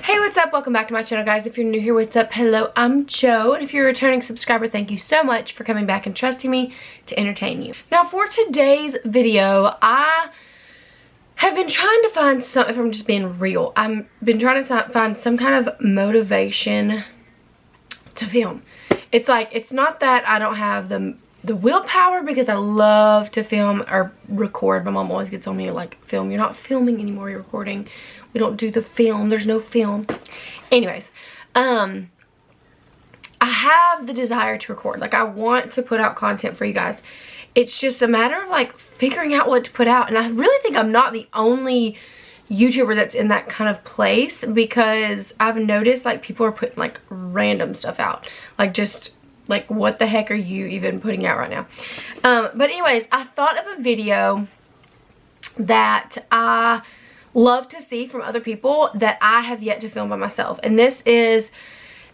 Hey, what's up? Welcome back to my channel, guys. If you're new here, what's up? Hello, I'm Joe, and if you're a returning subscriber, thank you so much for coming back and trusting me to entertain you. Now, for today's video, I have been trying to find some, if I'm just being real, I've been trying to find some kind of motivation to film. It's like, it's not that I don't have the willpower, because I love to film or record. My mom always gets on me like, film, you're not filming anymore, you're recording. We don't do the film, there's no film. Anyways, I have the desire to record. Like, I want to put out content for you guys. It's just a matter of like figuring out what to put out. And I really think I'm not the only YouTuber that's in that kind of place, because I've noticed like people are putting like random stuff out. Like, just like, what the heck are you even putting out right now? But anyways, I thought of a video that I love to see from other people that I have yet to film by myself. And this is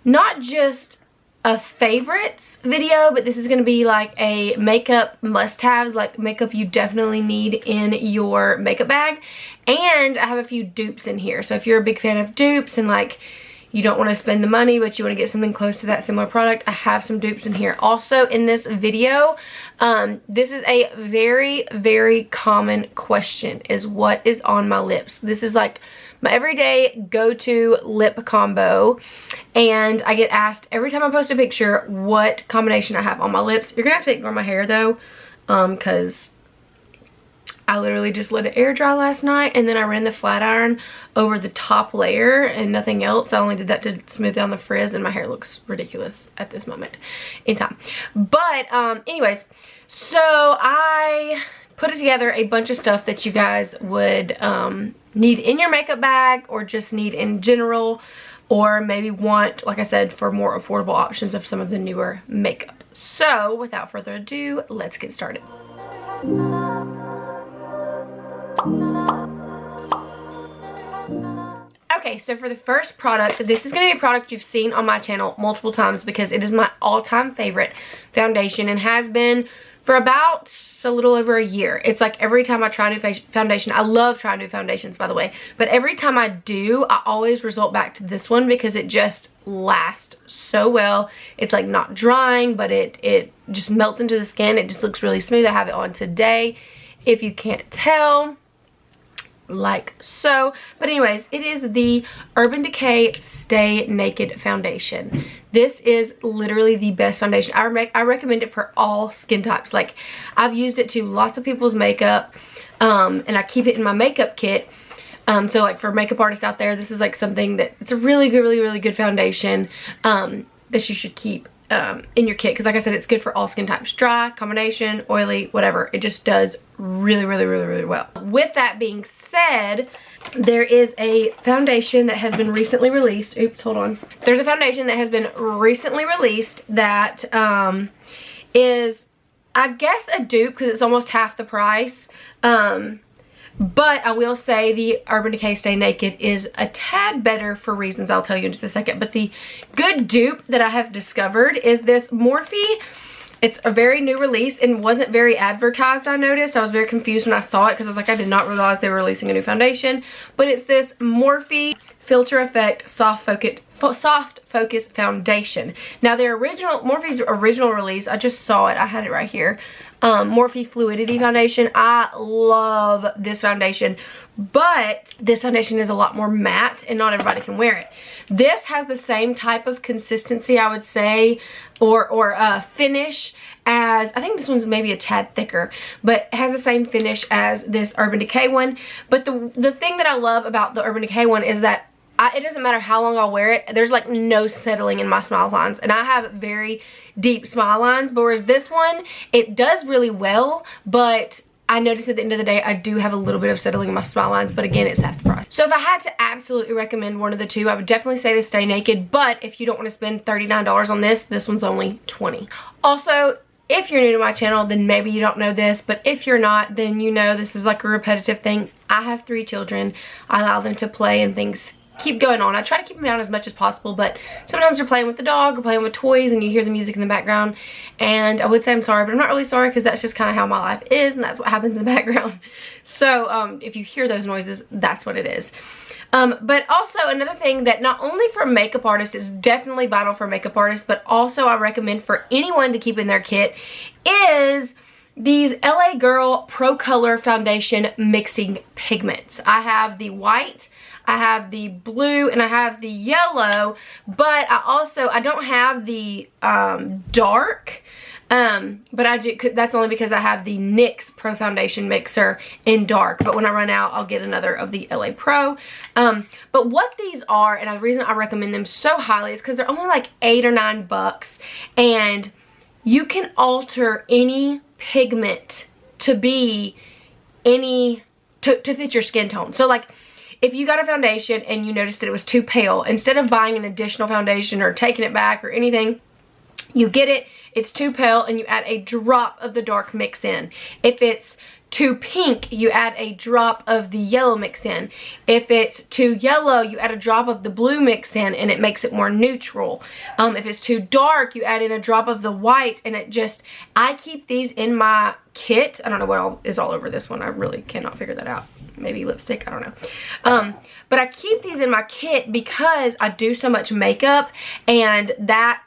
not just a favorites video, but this is going to be like a makeup must-haves, like makeup you definitely need in your makeup bag. And I have a few dupes in here. So if you're a big fan of dupes and like you don't want to spend the money but you want to get something close to that similar product, I have some dupes in here. Also in this video, this is a very, very common question, is what is on my lips. This is like my everyday go-to lip combo, and I get asked every time I post a picture what combination I have on my lips. You're gonna have to ignore my hair though, because I literally just let it air dry last night, and then I ran the flat iron over the top layer and nothing else. I only did that to smooth down the frizz, and my hair looks ridiculous at this moment in time. But anyways, so I put together a bunch of stuff that you guys would need in your makeup bag, or just need in general, or maybe want, like I said, for more affordable options of some of the newer makeup. So without further ado, let's get started. Okay, so for the first product, this is going to be a product you've seen on my channel multiple times, because it is my all-time favorite foundation and has been for about a little over a year. It's like every time I try a new foundation, I love trying new foundations, by the way, but every time I do, I always result back to this one, because it just lasts so well. It's like not drying, but it just melts into the skin. It just looks really smooth. I have it on today, if you can't tell, like so. But anyways, it is the Urban Decay Stay Naked foundation. This is literally the best foundation. I recommend it for all skin types. Like, I've used it to lots of people's makeup, and I keep it in my makeup kit. So like for makeup artists out there, this is like something that, it's a really good foundation that you should keep in your kit, because like I said, it's good for all skin types, dry, combination, oily, whatever. It just does really well. With that being said, there is a foundation that has been recently released. Oops, hold on. There's a foundation that has been recently released that is, I guess, a dupe, because it's almost half the price. But I will say the Urban Decay Stay Naked is a tad better for reasons I'll tell you in just a second. But the good dupe that I have discovered is this Morphe. It's a very new release and wasn't very advertised, I noticed. I was very confused when I saw it, because I was like, I did not realize they were releasing a new foundation. But it's this Morphe Filter Effect Soft Focus Foundation. Now, their Morphe's original release, I just saw it. I had it right here. Morphe Fluidity Foundation. I love this foundation, but this foundation is a lot more matte and not everybody can wear it. This has the same type of consistency, I would say, or finish as, I think this one's maybe a tad thicker, but it has the same finish as this Urban Decay one. But the thing that I love about the Urban Decay one is that it doesn't matter how long I'll wear it, there's like no settling in my smile lines, and I have very deep smile lines. But whereas this one, it does really well, but I noticed at the end of the day, I do have a little bit of settling in my smile lines, but again, it's half the price. So if I had to absolutely recommend one of the two, I would definitely say the Stay Naked, but if you don't want to spend $39 on this one's only $20. Also, if you're new to my channel, then maybe you don't know this, but if you're not, then you know this is like a repetitive thing. I have 3 children. I allow them to play and things keep going on. I try to keep them down as much as possible, but sometimes they're playing with the dog or playing with toys and you hear the music in the background, and I would say I'm sorry, but I'm not really sorry, because that's just kind of how my life is and that's what happens in the background. So if you hear those noises, that's what it is. But also another thing that not only for makeup artists is definitely vital for makeup artists, but also I recommend for anyone to keep in their kit is these LA Girl Pro Color Foundation Mixing Pigments. I have the white, I have the blue, and I have the yellow, but I don't have the dark. But that's only because I have the NYX Pro Foundation Mixer in dark. But when I run out, I'll get another of the LA Pro. But what these are, and the reason I recommend them so highly is because they're only like $8 or $9. And you can alter any pigment to be to fit your skin tone. So like, if you got a foundation and you noticed that it was too pale, instead of buying an additional foundation or taking it back or anything, you get it, it's too pale, and you add a drop of the dark mix in. If it's too pink, you add a drop of the yellow mix in. If it's too yellow, you add a drop of the blue mix in, and it makes it more neutral. If it's too dark, you add in a drop of the white, and I keep these in my kit. I don't know what is all over this one. I really cannot figure that out. Maybe lipstick, I don't know. But I keep these in my kit because I do so much makeup, and that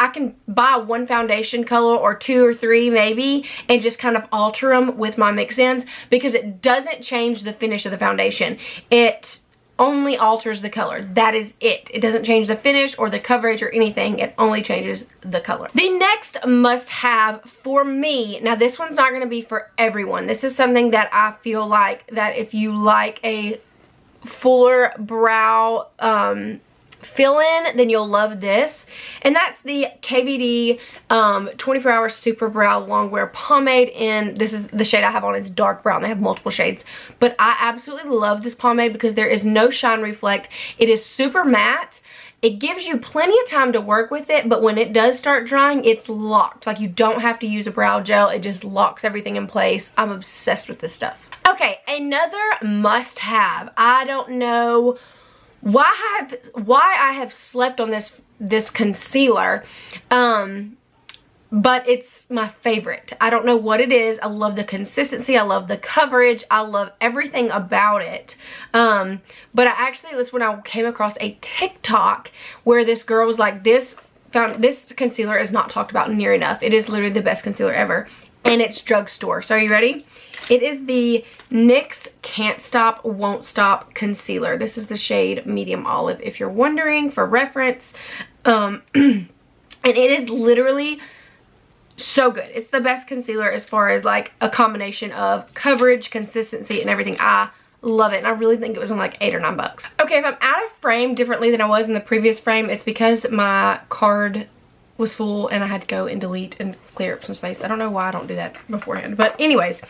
I can buy one foundation color or 2 or 3 maybe and just kind of alter them with my mix-ins, because it doesn't change the finish of the foundation. It only alters the color. That is it. It doesn't change the finish or the coverage or anything. It only changes the color. The next must-have for me, now this one's not going to be for everyone. This is something that I feel like that if you like a fuller brow fill-in, then you'll love this, and that's the KVD 24 Hour Super Brow Longwear Pomade. In this is the shade I have on. It's dark brown. They have multiple shades, but I absolutely love this pomade because there is no shine reflect. It is super matte. It gives you plenty of time to work with it, but when it does start drying, it's locked. Like, you don't have to use a brow gel. It just locks everything in place. I'm obsessed with this stuff. Okay, another must-have. I don't know why I have slept on this concealer, but it's my favorite. I don't know what it is. I love the consistency. I love the coverage. I love everything about it. But it was when I came across a TikTok where this girl was like, this concealer is not talked about near enough. It is literally the best concealer ever, and it's Drugstore. So are you ready? It is the NYX Can't Stop, Won't Stop Concealer. This is the shade Medium Olive, if you're wondering, for reference. And it is literally so good. It's the best concealer as far as like a combination of coverage, consistency, and everything. I love it, and I really think it was on like $8 or $9. Okay, if I'm out of frame differently than I was in the previous frame, it's because my card was full and I had to go and delete and clear up some space. I don't know why I don't do that beforehand, but anyways.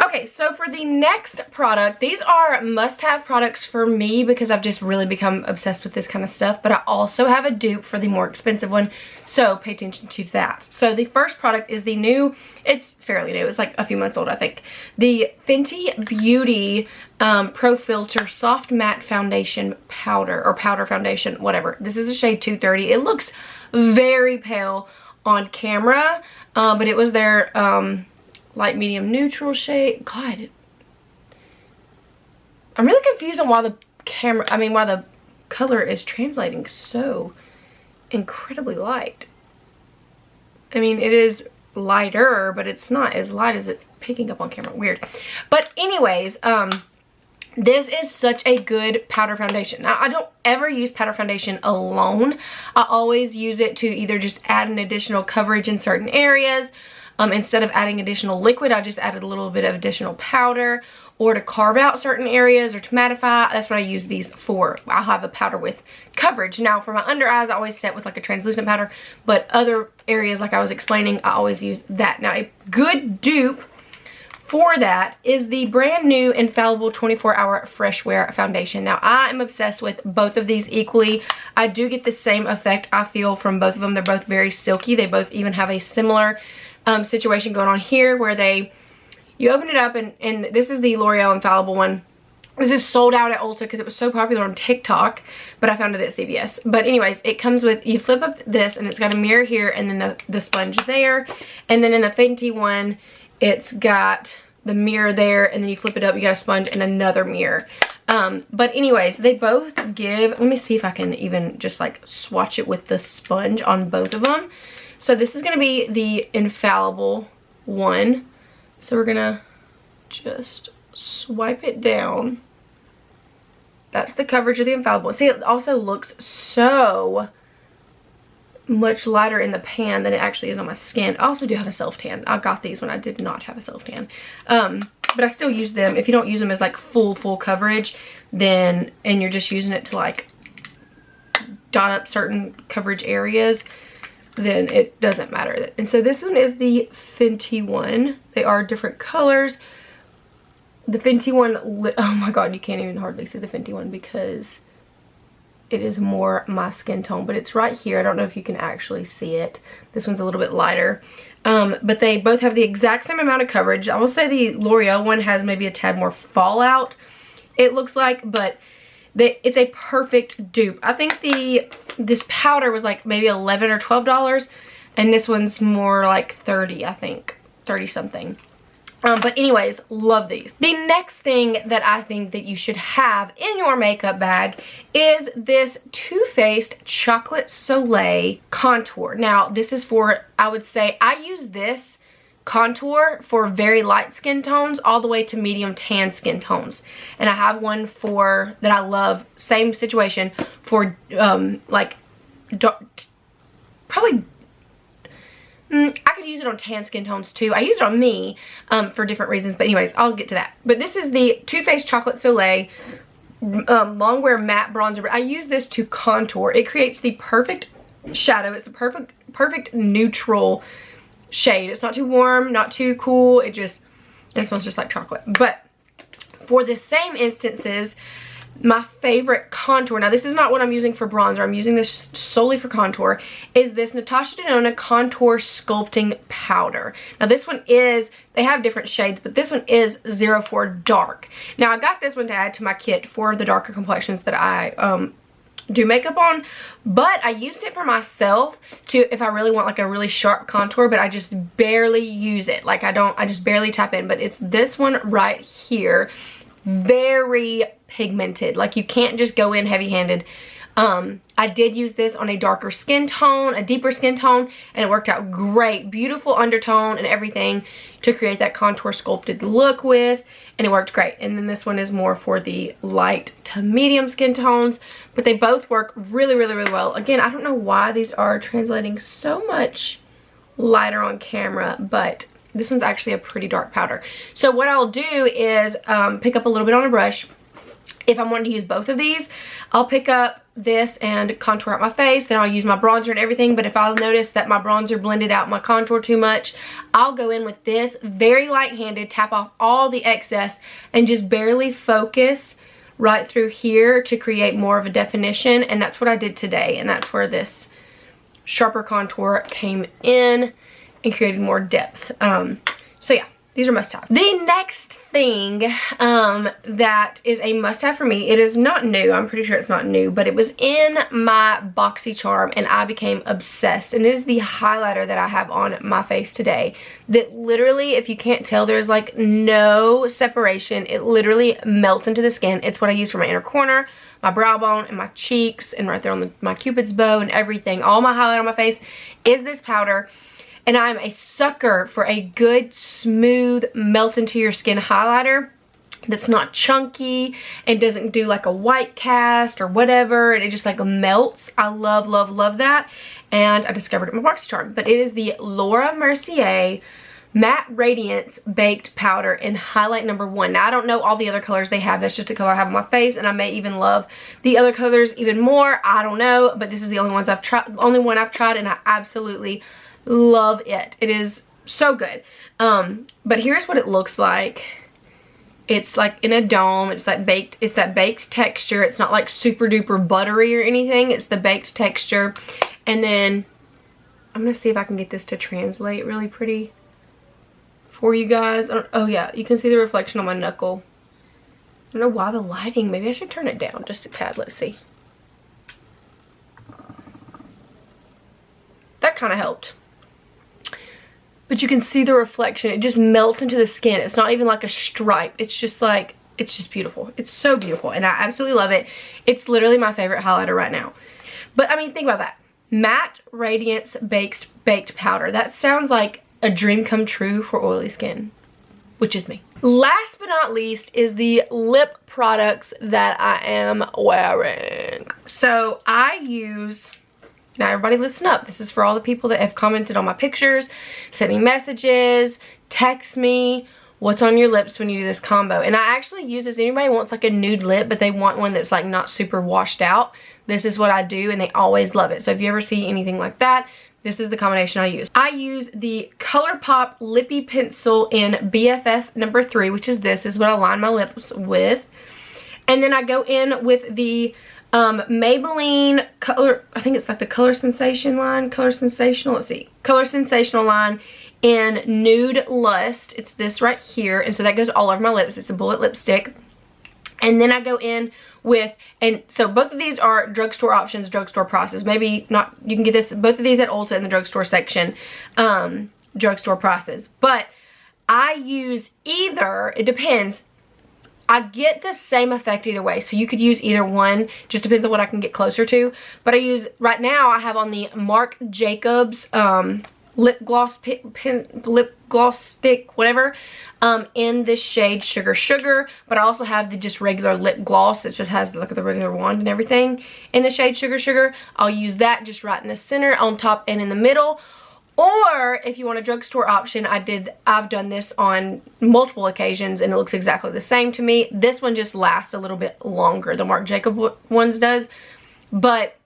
Okay, so for the next product, these are must-have products for me because I've just really become obsessed with this kind of stuff, but I also have a dupe for the more expensive one, so pay attention to that. So the first product is the new, it's fairly new, it's like a few months old, I think, the Fenty Beauty Pro Filter Soft Matte Foundation Powder, or Powder Foundation, whatever. This is a shade 230. It looks very pale on camera, but it was their light medium neutral shade. God, I'm really confused on why why the color is translating so incredibly light. I mean, it is lighter, but it's not as light as it's picking up on camera. Weird. But anyways, this is such a good powder foundation. Now, I don't ever use powder foundation alone. I always use it to either just add an additional coverage in certain areas. Instead of adding additional liquid, I just added a little bit of additional powder, or to carve out certain areas or to mattify. That's what I use these for. I'll have a powder with coverage. Now, for my under eyes, I always set with like a translucent powder, but other areas, like I was explaining, I always use that. Now, a good dupe for that is the brand new Infallible 24 Hour Fresh Wear Foundation. Now, I am obsessed with both of these equally. I do get the same effect I feel from both of them. They're both very silky. They both even have a similar situation going on here where you open it up, and this is the L'Oreal Infallible one. This is sold out at Ulta because it was so popular on TikTok, but I found it at CVS. But anyways, it comes with, you flip up this and it's got a mirror here and then the sponge there. And then in the Fenty one, it's got the mirror there, and then you flip it up, you got a sponge and another mirror. But anyways, they both give, let me see if I can even just like swatch it with the sponge on both of them. So this is going to be the Infallible one. So we're going to just swipe it down. That's the coverage of the Infallible. See, it also looks so much lighter in the pan than it actually is on my skin. I also do have a self-tan. I got these when I did not have a self-tan. But I still use them. If you don't use them as like full coverage, then, and you're just using it to like dot up certain coverage areas, then it doesn't matter. And so this one is the Fenty one. They are different colors. The Fenty one, oh my god, you can't even hardly see the Fenty one because it is more my skin tone, but it's right here. I don't know if you can actually see it. This one's a little bit lighter. But they both have the exact same amount of coverage. I will say the L'Oreal one has maybe a tad more fallout, it looks like, but it's a perfect dupe. I think this powder was like maybe $11 or $12, and this one's more like 30, I think. 30 something. But anyways, love these. The next thing that I think that you should have in your makeup bag is this Too Faced Chocolate Soleil contour. Now, this is for, I would say, I use this contour for very light skin tones all the way to medium tan skin tones. And I have one for, that I love, same situation, for like, probably, I could use it on tan skin tones too. I use it on me for different reasons, but anyways, I'll get to that. But this is the Too Faced Chocolate Soleil Longwear Matte Bronzer. I use this to contour. It creates the perfect shadow. It's the perfect neutral shade. It's not too warm, not too cool. It smells just like chocolate. But for the same instances, my favorite contour, now this is not what I'm using for bronzer, I'm using this solely for contour, is this Natasha Denona Contour Sculpting Powder. Now this one is, they have different shades, but this one is 04 Dark. Now I got this one to add to my kit for the darker complexions that I do makeup on, but I used it for myself to, if I really want like a really sharp contour, but I just barely use it. Like I just barely tap in, but it's this one right here. Very pigmented, like you can't just go in heavy-handed. I did use this on a darker skin tone, a deeper skin tone, and it worked out great. Beautiful undertone and everything to create that contour sculpted look with, and it worked great. And then this one is more for the light to medium skin tones, but they both work really, really, really well. Again, I don't know why these are translating so much lighter on camera, but this one's actually a pretty dark powder. So what I'll do is pick up a little bit on a brush. If I'm wanting to use both of these, I'll pick up this and contour out my face. Then I'll use my bronzer and everything. But if I'll notice that my bronzer blended out my contour too much, I'll go in with this very light-handed, tap off all the excess, and just barely focus right through here to create more of a definition. And that's what I did today. And that's where this sharper contour came in and created more depth. So yeah, these are must-have. The next thing that is a must-have for me, it is not new, I'm pretty sure it's not new, but it was in my BoxyCharm and I became obsessed, and it is the highlighter that I have on my face today that literally, if you can't tell, there's like no separation. It literally melts into the skin. It's what I use for my inner corner, my brow bone, and my cheeks, and right there on my cupid's bow and everything. All my highlight on my face is this powder. And I'm a sucker for a good, smooth, melt into your skin highlighter that's not chunky and doesn't do like a white cast or whatever, and it just like melts. I love, love, love that. And I discovered it in my BoxyCharm. But it is the Laura Mercier Matte Radiance Baked Powder in Highlight Number 1. Now, I don't know all the other colors they have. That's just the color I have on my face, and I may even love the other colors even more. I don't know, but this is the only one I've tried, and I absolutely love it. It is so good. But here's what it looks like. It's like in a dome. It's that baked texture. It's not like super duper buttery or anything. It's the baked texture. And then I'm gonna see if I can get this to translate really pretty for you guys. Oh yeah, you can see the reflection on my knuckle. I don't know why the lighting, maybe I should turn it down just a tad. Let's see. That kind of helped. But you can see the reflection. It just melts into the skin. It's not even like a stripe. It's just like it's just beautiful. It's so beautiful, and I absolutely love it. It's literally my favorite highlighter right now. But I mean, think about that. Matte Radiance Baked Powder. That sounds like a dream come true for oily skin, which is me. Last but not least is the lip products that I am wearing. So I use, now everybody listen up, this is for all the people that have commented on my pictures, sent me messages, text me, what's on your lips when you do this combo. And I actually use this, anybody wants like a nude lip but they want one that's like not super washed out, this is what I do, and they always love it. So if you ever see anything like that, this is the combination I use. I use the ColourPop Lippy Pencil in BFF number 3, which is this. This is what I line my lips with. And then I go in with the Maybelline Color, I think it's like the Color Sensation line. Color Sensational, let's see. Color Sensational line in Nude Lust. It's this right here. And so that goes all over my lips. It's a bullet lipstick. And then I go in with, and so both of these are drugstore options, drugstore prices. Maybe not, you can get this, both of these at Ulta in the drugstore section, drugstore prices. But I use either, it depends. I get the same effect either way. So you could use either one, just depends on what I can get closer to. But I use, right now I have on the Marc Jacobs lip gloss lip gloss stick, whatever, in this shade Sugar. But I also have the just regular lip gloss that just has the regular wand and everything in the shade Sugar. I'll use that just right in the center, on top and in the middle. Or if you want a drugstore option, I've done this on multiple occasions and it looks exactly the same to me. This one just lasts a little bit longer, the Marc Jacobs ones does. But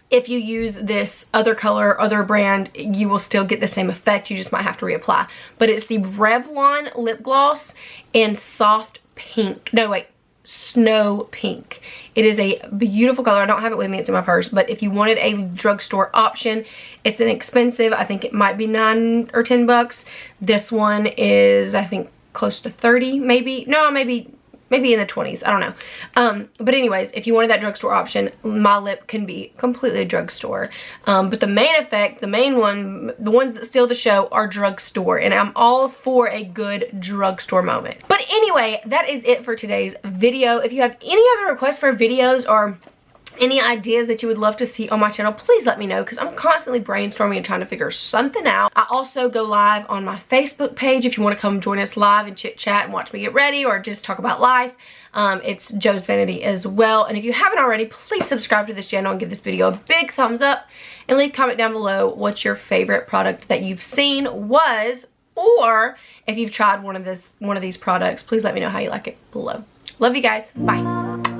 if you use this other color, other brand, you will still get the same effect. You just might have to reapply. But it's the Revlon lip gloss in soft pink. No, wait, snow pink. It is a beautiful color. I don't have it with me, it's in my purse. But if you wanted a drugstore option, it's inexpensive. I think it might be $9 or $10. This one is, I think, close to 30, maybe. No, maybe in the 20s, I don't know. But anyways, if you wanted that drugstore option, my lip can be completely drugstore. But the main effect, the main one, the ones that steal the show are drugstore, and I'm all for a good drugstore moment. But anyway, that is it for today's video. If you have any other requests for videos or any ideas that you would love to see on my channel, please let me know, because I'm constantly brainstorming and trying to figure something out. I also go live on my Facebook page if you want to come join us live and chit chat and watch me get ready or just talk about life. It's Joe's Vanity as well. And if you haven't already, please subscribe to this channel and give this video a big thumbs up, and leave a comment down below what your favorite product that you've seen was, or if you've tried one of these products, please let me know how you like it below. Love you guys. Bye.